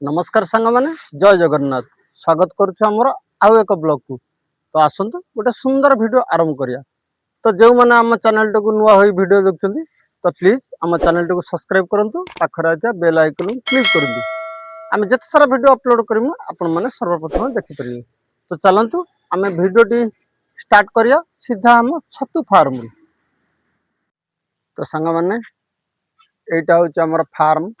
नमस्कार सांग मैंने जय जगन्नाथ स्वागत करुँ आउ एक ब्लॉग को तो आसतु गोटे सुंदर वीडियो आरंभ करिया। तो जो मैंने आम चैनल टा को नुआ हो वीडियो देखते तो प्लीज आम चैनल टा को सब्सक्राइब करूँ पाखे बेल आइकन क्लिक करूँ आम जिते सारा वीडियो अपलोड करूँ आपण मैंने सर्वप्रथम देखिपारे। तो चलतु आम भिडियोटी स्टार्ट करिया सीधा आम छतु फार्म। तो सांग मैंने यहाँ हूँ आम फार्म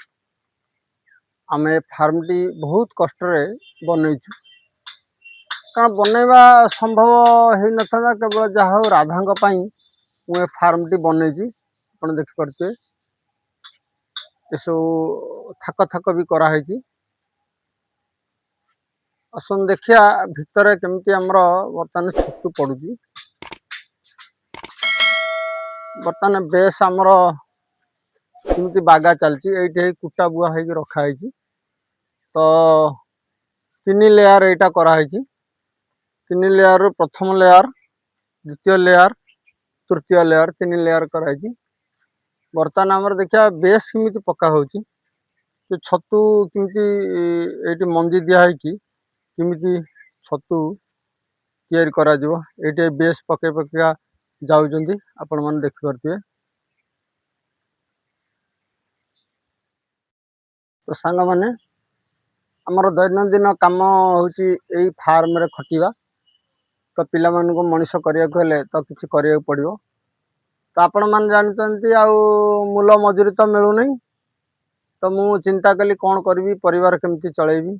आम फार्म टी बहुत कष्ट बनईचु कारण बनवा संभव हो न था केवल जहाँ हूँ राधा मुझे फार्म टी बनईची आप देखिपे सब थाक थाक भी कराई। आसन देखिया भितर केमती आमर बर्तमान छतु पड़ुची बर्तमान बेस आमर केमती बागा चलती ये कुटा बुआ हो रखाई। तो 3 लेयर यहाँ कराई 3 लेयर प्रथम लेयर द्वितीय लेयर तृतीय लेयर 3 लेयर कराई। बर्तमान आमर देखिया बेस केमती पका हो छतु केमती ये मंजी दिखाई केमती छतु तैयारी करा ये बेस पके पका जाऊँच आपण मैंने देखिपे। तो सांग मैंने आमर दैनंदिन काम हूँ फार्म रे खटिवा। तो पिला मानक मनीष करने तो किसी करा पड़ो। तो आपण मैंने जानते मूल मजूरी तो मिलूनी तो मु चिंता कली कौन करी परिवार केमती चलेबी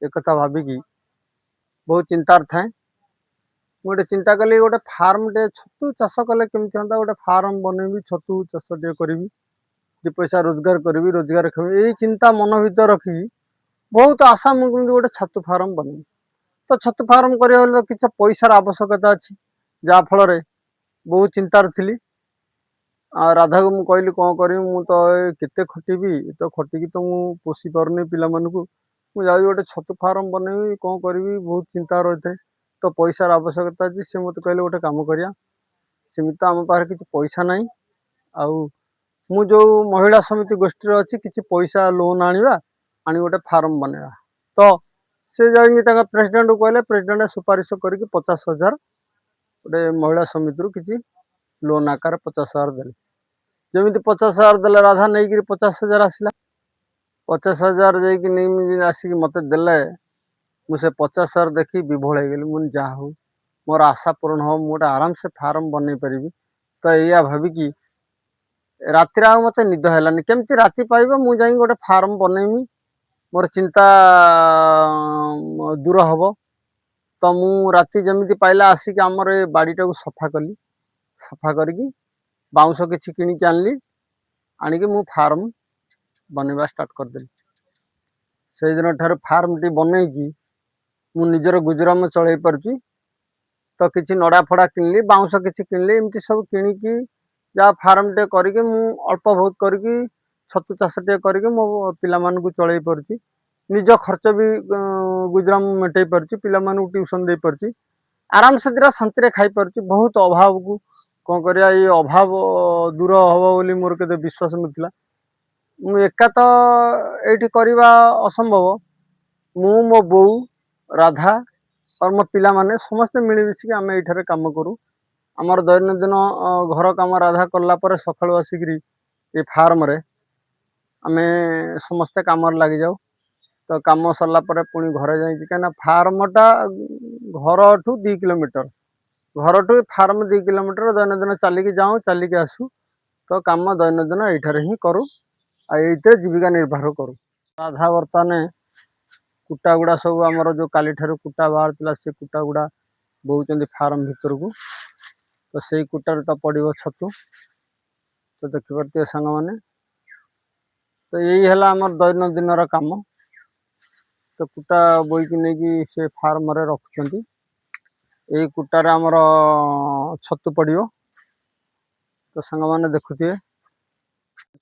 एक कथा भाविकी बहुत चिंतार थाए। गोटे चिंता कली गोटे फार्म टे छतु चाष कले केमती हम गोटे फार्म बनैबी छतु चाष टे करी दि पैसा रोजगार करी रोजगार खेबी यही चिंता मन भर रखी बहुत आशा मुझे गोटे छतु फार्म बन। तो छतु फार्म करा कि पैसार आवश्यकता अच्छी जहाँफल बहुत चिंतार थी। राधा को मुझे कहली कौन करी मु तो केते खटिबी तो खटिकी तो मु पोषी पारनी पिला मानकु मुझे गोटे छतु फार्म बनैबी कौन करी बहुत चिंता रही है। तो पैसार आवश्यकता अच्छी सी मत कहले गोटे कम करिया सेमती तो आम पाखे किसी पैसा ना आउ मु जो महिला समिति गोष्ठी अच्छी किसी पैसा लोन आनिबा आनी गोटे फार्म बनवा। तो से जाइए प्रेसिडेंट को कहले प्रेसिडेंट सुपारिश करके 50,000 गोटे महिला समिति किसी लोन आकार 50,000 देले जमी 50,000 देले राधा नहीं 50,000 आसला 50,000 जाकि आसिक मत देले मुझे 50,000 देखी विभोल हो गली मुझे जहाँ हो मोर आशा पूर्ण हो मुझे आराम से फार्म बन पारि। तो या भाविकी राति मत निद है केमती राति पाइब मुझे गोटे फार्म बनैमी मोर चिंता दूर हम। तो मु राति जमी पाइला आसिक आमर ये बाड़ीटा को सफा कली सफा करके बाउंश किसी किणिकी आनली आणिकी मु फार्म बनवा स्टार्ट करदेली। से दिन ठार फार्म टी बनईकी मु निजर गुजराम चल पार्ची। तो किसी नड़ा फड़ा किनली बाउंश किसी किनली एमती सब किणिकी जहाँ फार्म टे करके मु अल्प बहुत करके छतु चाष टे करके मो पिला मानकु चलई पार्ची निज खर्च भी गुजराम मेटई पार्ची पिला मानकु ट्यूशन दे पार्ची आराम से दिरा शांति खाई पार्ची। बहुत अभाव को कौन करिया ये अभाव दूर हम बोली मोर के विश्वास नथिला मु एका तो ये करवा असंभव मु मो बो राधा और मो पिला माने समस्ते मिलमिशिकी आम ये कम करूँ आमर दैनंदिन घर कम राधा कला सकाळु आसिक ये फार्म रे आमे समस्ते कम लग जाऊ। तो कम सरला पुणी घरे जाइए कहीं फार्मटा घर ठू 2 किलोमीटर घर ठू फार्म 2 किलोमीटर दैनंदिन चलिकी जाऊँ चलिकी आसू। तो कम दैनंदिन ये हिं करूँ ये जीविका निर्वाह करूँ। राधा बर्तमान कुटा गुड़ा सब आमर जो काली ठार कुटा बाहर से कुटा गुड़ा बोचंदी फार्म भितर को। तो से कुटार तो पड़ो छतु तो देखिपे सांग मैंने। तो यही है आमर दैनंदिन काम। तो कुटा बोईकी नहीं से फार्म रे रखुंट यही कुटार आमर छतु पड़ो। तो सांग मैंने देखुए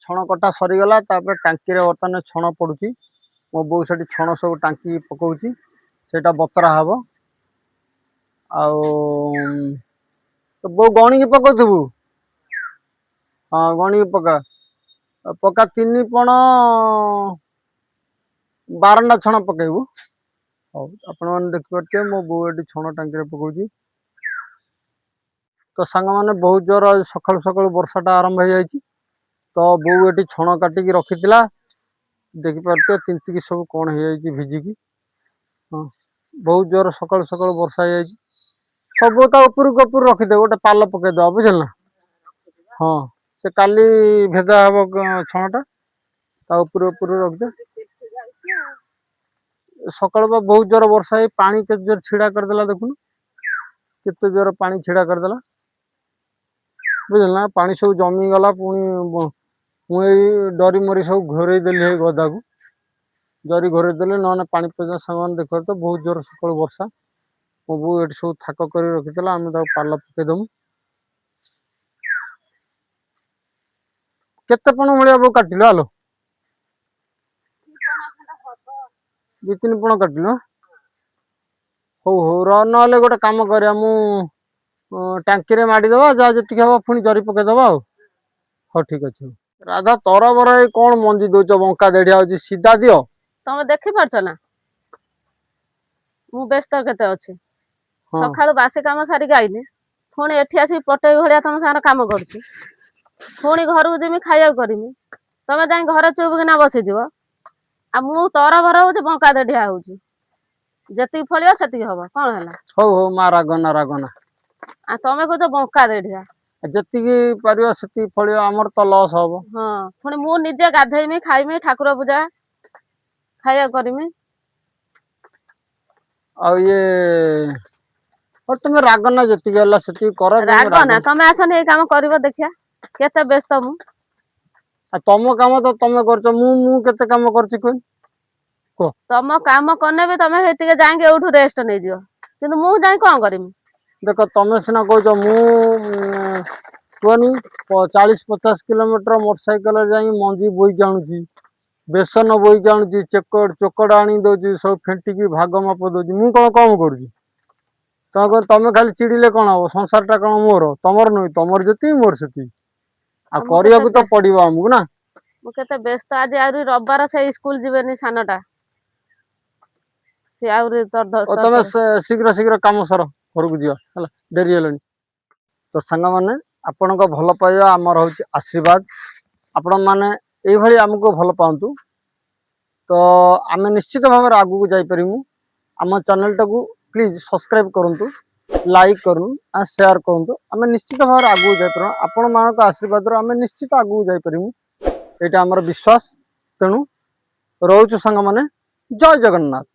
छण कटा सरीगला टांकी रे बर्तमान छण पड़ुची मो बो से छण सब टांकी पकाउची सेटा बतरा हम आउ तो बो गणी की पकाउबू। हाँ गणी की पका पका 3 पण बारंडा छण पकेबू हौ आपण मैंने देखिपे मो बो ये छण टांकी पकाउची तो सांग मैंने बहुत जोर सकाल सकाल वर्षाटा आरंभ हो जाए तो बो ये छण काटिकी रखी देखिपे तिंतिकी सब कौन हो जाए भिजिकी हाँ बहुत जोर सकाल सकाल वर्षा हो जाए सब ऊपर रखीदे गोटे पाल पकईदे बुझल ना हाँ से काली भेदा हम छणटा रखदे सकाल बहुत जोर वर्षा है पानी के जोर छिड़ा करदेला देखुन केते जोर पानी छिड़ा करदेला बुझल ना पानी सब जमी गला पुणी मुई डरी मरी सब घोरे देली गदा को जरी घोरे देले ना पानी पे सामान देख तो बहुत जोर सकाल वर्षा मो बो ये सब थाक कर रखीला आम पाल पकईदमु केते पण भाया बो काटिल आलो 2-3 पण काटिल हो हो ना गोटे काम करिया मु टांकी रे माडी दबा जा जति हम पुणी जरी पकई दबा हाँ ठीक अच्छे राधा तरबर कौन मंजी दौच बंका देढ़िया हो सीधा दियो तुम देखी पारछ ना मु व्यस्त केते अछि सखाळु बासी काम सारी आइली पुणी एठी आसी पटई भलिया तुम सारा काम करछि पुणी घर को जिमी खाइया करमी तमे जाई घरे चुप किना बसी दियो आ मु तरबर हो बंका देढ़िया हो जति फलियो सेति हबो कोन हला हो हो मा रागना रागना आ तमे को बंका देढ़िया जति पारियो सेति फलियो हमर तो लॉस हबो हां पुणी मु निजे गाधेइमी खाइमी ठाकुर पूजा खाइया करमी आ ये और तुम रागना जति गला सेति कर रागना तमे आसन ए काम करबो देखिया केते व्यस्त मु आ तम काम तो तमे करछ मु केते काम करछि कोन को तम काम करने भी तमे हेतिके जाएंगे उठू रेस्ट नै दियो किंतु मु जाई कोन करमी देखो तमे सिना कहछ मु कोनी 40-50 किलोमीटर मोटरसाइकिल जाई मंजी बोई जानुची बेसन बोई जानुची चोकड़ आनी दउची सब फेंटिकी भाग माप दउची मु कोन काम करूची तो तमे खाली चिड़िले कोन हो संसारटा कोन मोर तमर नै तमर जति मोर सेति आ करिया को तो पड़िबो हमकु ना मु केते व्यस्त आज आउरी रविवार से स्कूल जीवेनी सानटा से आउरी तमे शीघ्र शीघ्र काम सर घर को जियो हला डेरी हेलनी तो संग माने आपण को भल पाइबा हमर होची आशीर्वाद आपण माने एई भली हमको भल पाउंतु तो आमे निश्चित भाव आगु को जाई परिमु आम चैनल टाकू प्लीज सब्सक्राइब करंतु लाइक करूँ आ शेयर करूँ आम निश्चित भाव आगू जापर आपण मान आशीर्वाद आम निश्चित आगू जापरू यहाँ आमर विश्वास तेणु रोचु सांग माने जय जगन्नाथ।